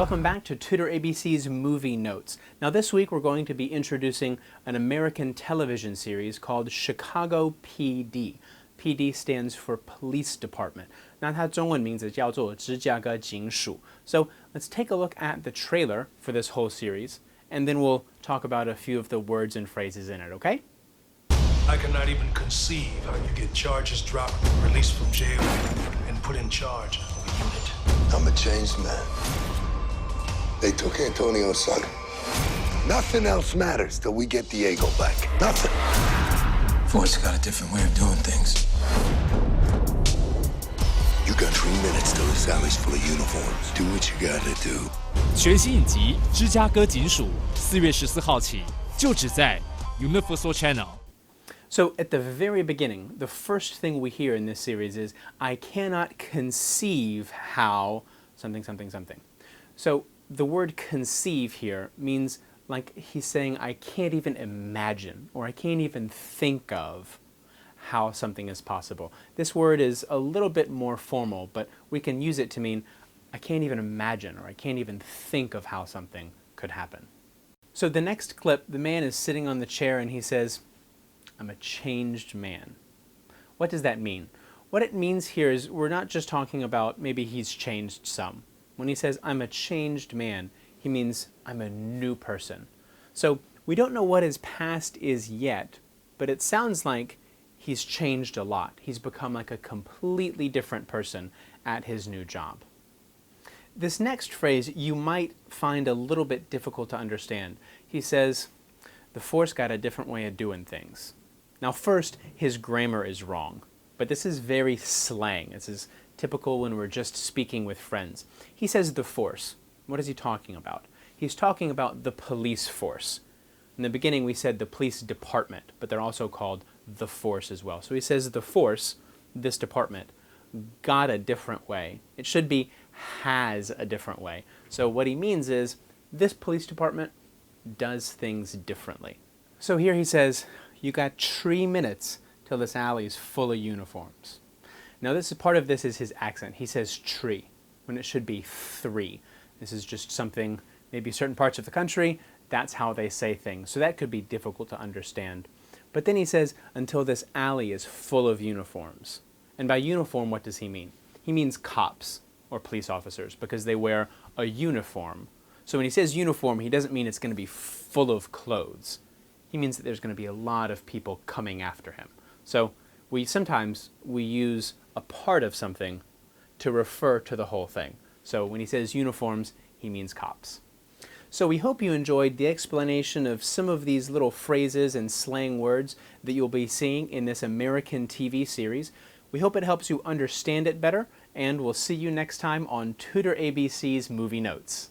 Welcome back to TutorABC's Movie Notes. Now this week we're going to be introducing an American television series called Chicago PD. PD stands for Police Department. 那它中文名字叫做芝加哥警署. So let's take a look at the trailer for this whole series, and then we'll talk about a few of the words and phrases in it, okay? I cannot even conceive how you get charges dropped, released from jail, and put in charge of a unit. I'm a changed man. They took Antonio's son. Nothing else matters till we get Diego back. Nothing. Force got a different way of doing things. You got 3 minutes till this alley's full of uniforms. Do what you gotta do. 全新影集《芝加哥警署》4月14号起，就只在 Universal Channel。 So at the very beginning, the first thing we hear in this series is, I cannot conceive how something, something, something. So the word conceive here means like he's saying, I can't even imagine, or I can't even think of how something is possible. This word is a little bit more formal, but we can use it to mean, I can't even imagine, or I can't even think of how something could happen. So the next clip, the man is sitting on the chair and he says, I'm a changed man. What does that mean? What it means here is we're not just talking about maybe he's changed some. When he says, I'm a changed man, he means I'm a new person. So we don't know what his past is yet, but it sounds like he's changed a lot. He's become like a completely different person at his new job. This next phrase you might find a little bit difficult to understand. He says, the force got a different way of doing things. Now first, his grammar is wrong, but this is very slang. This is typical when we're just speaking with friends. He says the force. What is he talking about? He's talking about the police force. In the beginning we said the police department, but they're also called the force as well. So he says the force, this department, got a different way. It should be has a different way. So what he means is this police department does things differently. So here he says, you got 3 minutes till this alley is full of uniforms. Now this is part of this is his accent. He says tree when it should be 3. This is just something, maybe certain parts of the country, that's how they say things. So that could be difficult to understand. But then he says, until this alley is full of uniforms. And by uniform, what does he mean? He means cops or police officers because they wear a uniform. So when he says uniform, he doesn't mean it's going to be full of clothes. He means that there's going to be a lot of people coming after him. So sometimes we use a part of something to refer to the whole thing. So when he says uniforms, he means cops. So we hope you enjoyed the explanation of some of these little phrases and slang words that you'll be seeing in this American TV series. We hope it helps you understand it better, and we'll see you next time on TutorABC's Movie Notes.